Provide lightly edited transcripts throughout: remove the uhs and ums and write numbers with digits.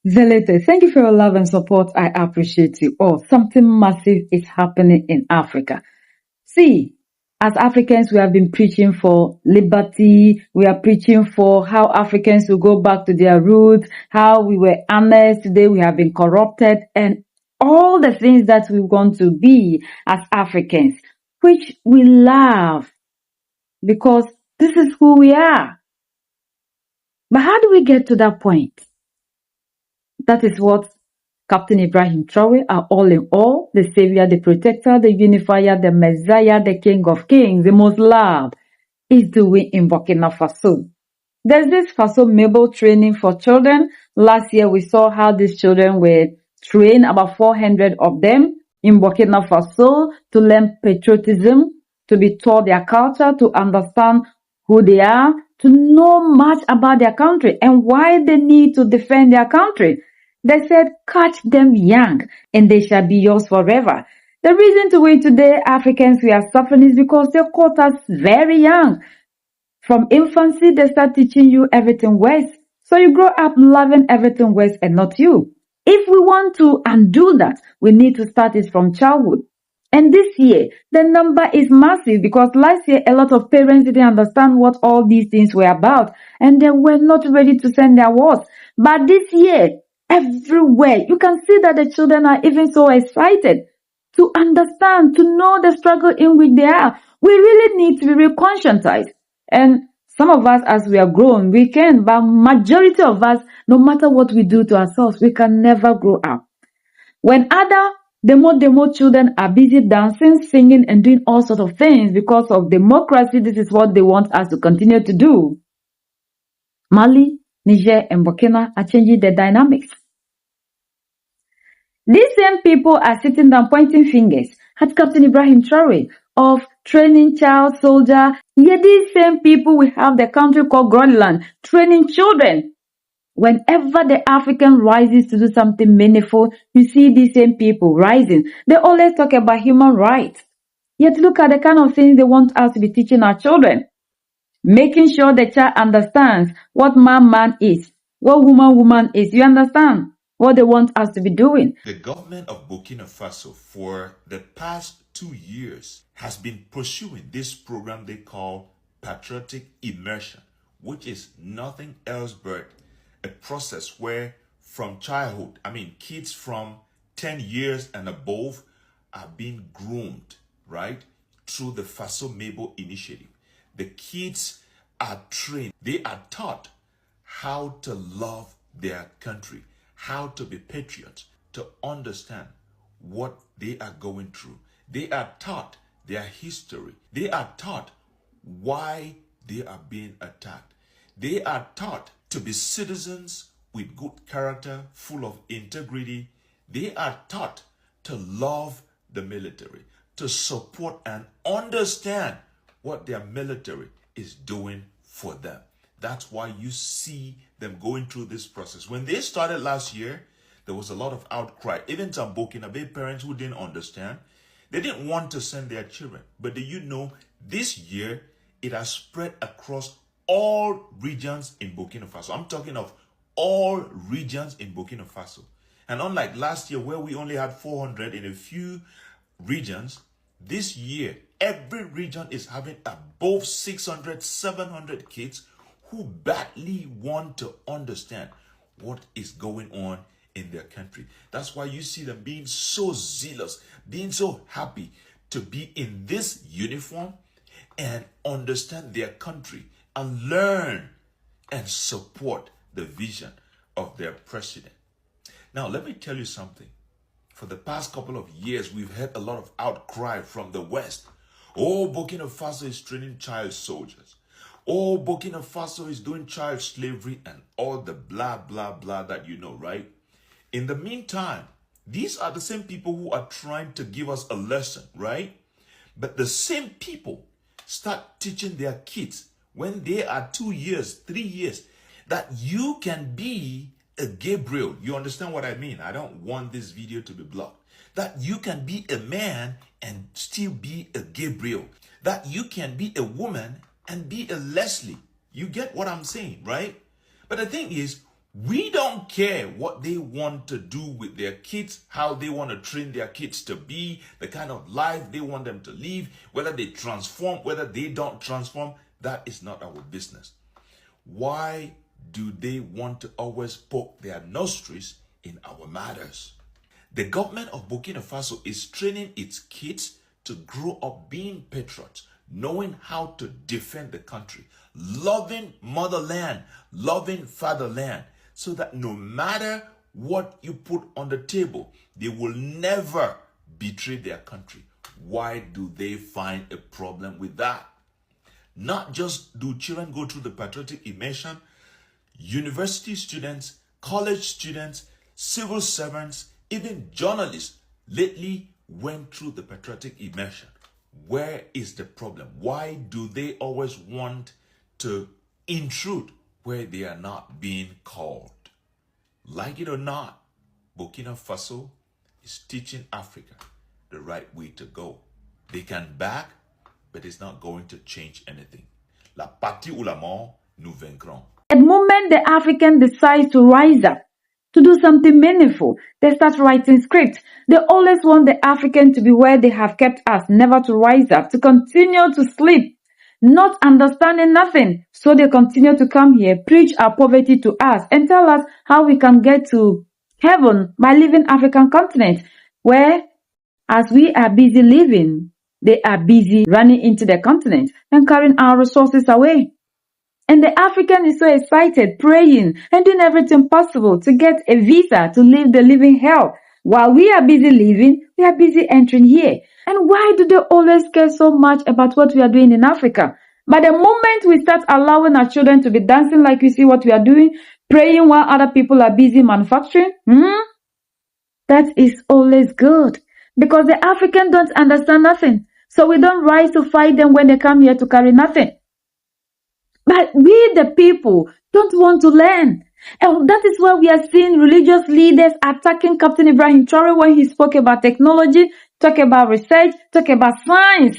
Zelete, thank you for your love and support. I appreciate you all. Something massive is happening in Africa. See, as Africans, we have been preaching for liberty. We are preaching for how Africans will go back to their roots, how we were honest. Today we have been corrupted, and all the things that we want to be as Africans, which we love because this is who we are. But how do we get to that point? That is what Captain Ibrahim Traore, our all in all, the savior, the protector, the unifier, the messiah, the king of kings, the most loved, is doing in Burkina Faso. There's this Faso Mabel training for children. Last year we saw how these children were trained, about 400 of them in Burkina Faso, to learn patriotism, to be taught their culture, to understand who they are, to know much about their country and why they need to defend their country. They said, catch them young and they shall be yours forever. The reason to which today Africans we are suffering is because they caught us very young. From infancy, they start teaching you everything West. So you grow up loving everything West and not you. If we want to undo that, we need to start it from childhood. And this year, the number is massive because last year, a lot of parents didn't understand what all these things were about and they were not ready to send their words. But this year, everywhere, you can see that the children are even so excited to understand, to know the struggle in which they are. We really need to be reconscientized. And some of us, as we are grown, we can, but majority of us, no matter what we do to ourselves, we can never grow up. When other demo children are busy dancing, singing, and doing all sorts of things because of democracy, this is what they want us to continue to do. Mali, Niger, and Burkina are changing the dynamics. These same people are sitting down pointing fingers at Captain Ibrahim Traore of training child soldier. Yet these same people will have the country called Groenland training children. Whenever the African rises to do something meaningful, you see these same people rising. They always talk about human rights. Yet look at the kind of things they want us to be teaching our children. Making sure the child understands what man is, what woman is. You understand what they want us to be doing? The government of Burkina Faso for the past 2 years has been pursuing this program they call Patriotic immersion, which is nothing else but a process where from childhood, kids from 10 years and above are being groomed, right, through the Faso Mabel initiative. The kids are trained, they are taught how to love their country, how to be patriots, to understand what they are going through. They are taught their history. They are taught why they are being attacked. They are taught to be citizens with good character, full of integrity. They are taught to love the military, to support and understand what their military is doing for them. That's why you see them going through this process. When they started last year, there was a lot of outcry. Even some Burkinabe parents who didn't understand, they didn't want to send their children. But do you know, this year, it has spread across all regions in Burkina Faso. I'm talking of all regions in Burkina Faso. And unlike last year where we only had 400 in a few regions, this year, every region is having above 600, 700 kids who badly want to understand what is going on in their country. That's why you see them being so zealous, being so happy to be in this uniform and understand their country and learn and support the vision of their president. Now, let me tell you something. For the past couple of years, we've had a lot of outcry from the West. Oh, Burkina Faso is training child soldiers. Oh, Burkina Faso is doing child slavery and all the blah, blah, blah that you know, right? In the meantime, these are the same people who are trying to give us a lesson, right? But the same people start teaching their kids when they are 2 years, 3 years, that you can be a Gabriel. You understand what I mean? I don't want this video to be blocked. That you can be a man and still be a Gabriel. That you can be a woman and be a Leslie. You get what I'm saying, right? But the thing is, We don't care what they want to do with their kids, how they want to train their kids to be, the kind of life they want them to live, whether they transform, whether they don't transform. That is not our business. Why do they want to always poke their nostrils in our matters? The government of Burkina Faso is training its kids to grow up being patriots, knowing how to defend the country, loving motherland, loving fatherland, so that no matter what you put on the table, they will never betray their country. Why do they find a problem with that? Not just do children go through the patriotic immersion, university students, college students, civil servants, even journalists lately went through the patriotic immersion. Where is the problem? Why do they always want to intrude where they are not being called? Like it or not, Burkina Faso is teaching Africa the right way to go. They can back, but it's not going to change anything. La patrie ou la mort, nous vaincrons. At the moment the African decides to rise up, to do something meaningful, they start writing scripts. They always want the African to be where they have kept us, never to rise up, to continue to sleep, not understanding nothing. So they continue to come here, preach our poverty to us, and tell us how we can get to heaven by living African continent, where as we are busy living, they are busy running into the continent and carrying our resources away. And the African is so excited, praying and doing everything possible to get a visa to live the living hell. While we are busy living, we are busy entering here. And why do they always care so much about what we are doing in Africa? But the moment we start allowing our children to be dancing like we see what we are doing, praying while other people are busy manufacturing, that is always good. Because the African don't understand nothing. So we don't rise to fight them when they come here to carry nothing. But we, the people, don't want to learn. And that is why we are seeing religious leaders attacking Captain Ibrahim Traore when he spoke about technology, talk about research, talk about science.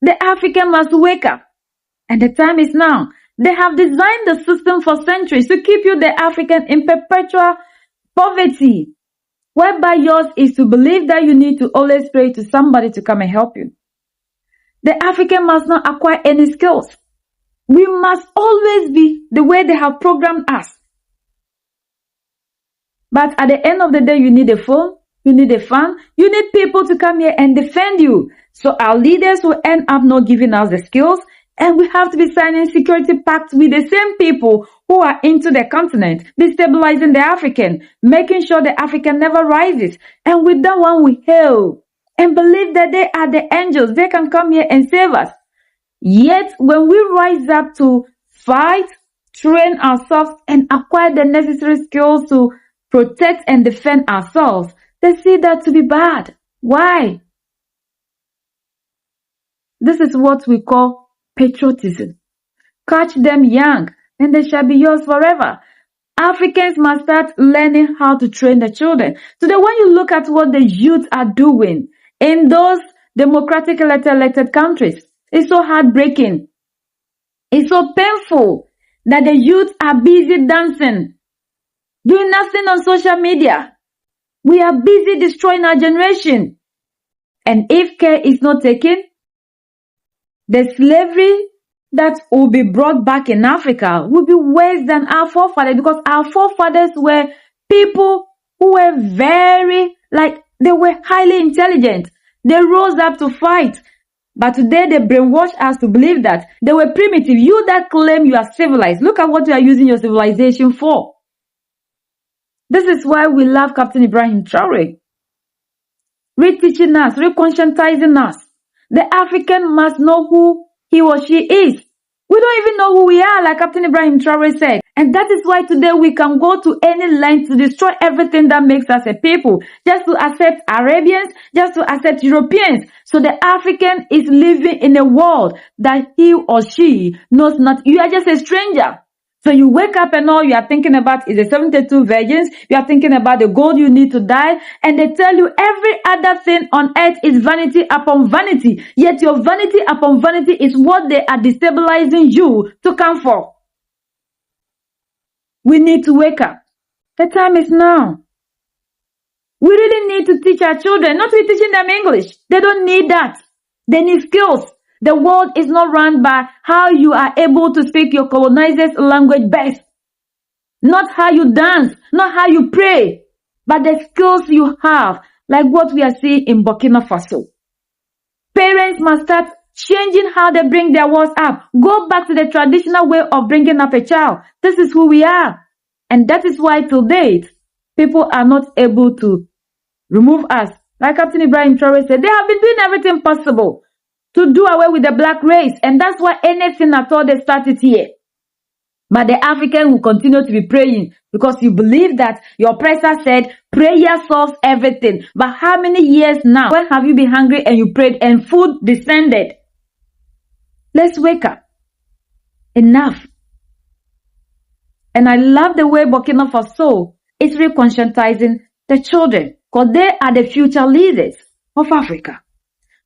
The African must wake up. And the time is now. They have designed the system for centuries to keep you, the African, in perpetual poverty, whereby yours is to believe that you need to always pray to somebody to come and help you. The African must not acquire any skills. We must always be the way they have programmed us. But at the end of the day, you need a phone, you need a fan, you need people to come here and defend you. So our leaders will end up not giving us the skills, and we have to be signing security pacts with the same people who are into the continent, destabilizing the African, making sure the African never rises. And with that one, we hail and believe that they are the angels. They can come here and save us. Yet, when we rise up to fight, train ourselves, and acquire the necessary skills to protect and defend ourselves, they see that to be bad. Why? This is what we call patriotism. Catch them young, and they shall be yours forever. Africans must start learning how to train the children. Today, when you look at what the youth are doing in those democratically elected countries, it's so heartbreaking. It's so painful that the youth are busy dancing, doing nothing on social media. We are busy destroying our generation. And if care is not taken, the slavery that will be brought back in Africa will be worse than our forefathers, because our forefathers were people who were they were highly intelligent. They rose up to fight. But today they brainwash us to believe that they were primitive. You that claim you are civilized, look at what you are using your civilization for. This is why we love Captain Ibrahim Traore. Reteaching us, reconscientizing us. The African must know who he or she is. We don't even know who we are, like Captain Ibrahim Traore said. And that is why today we can go to any length to destroy everything that makes us a people. Just to accept Arabians, just to accept Europeans. So the African is living in a world that he or she knows not. You are just a stranger. So you wake up and all you are thinking about is the 72 virgins. You are thinking about the gold you need to die. And they tell you every other thing on earth is vanity upon vanity. Yet your vanity upon vanity is what they are destabilizing you to come for. We need to wake up. The time is now. We really need to teach our children, not to be teaching them English. They don't need that. They need skills. The world is not run by how you are able to speak your colonizer's language best. Not how you dance, not how you pray, but the skills you have, like what we are seeing in Burkina Faso. Parents must start changing how they bring their words up. Go back to the traditional way of bringing up a child. This is who we are. And that is why to date, people are not able to remove us. Like Captain Ibrahim Traore said, they have been doing everything possible to do away with the black race. And that's why anything at all they started here. But the African will continue to be praying because you believe that your oppressor said prayer solves everything. But how many years now? When have you been hungry and you prayed and food descended? Let's wake up. Enough. And I love the way Burkina Faso is reconscientizing the children because they are the future leaders of Africa.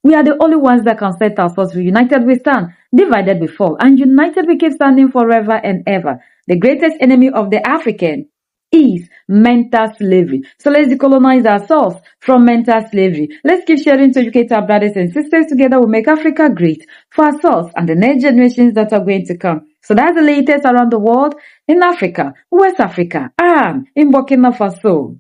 We are the only ones that can set ourselves free. United we stand, divided we fall, and united we keep standing forever and ever. The greatest enemy of the African is mental slavery. So let's decolonize ourselves from mental slavery. Let's keep sharing to educate our brothers and sisters. Together we'll make Africa great for ourselves and the next generations that are going to come. So that's the latest around the world in Africa, West Africa, and in Burkina Faso.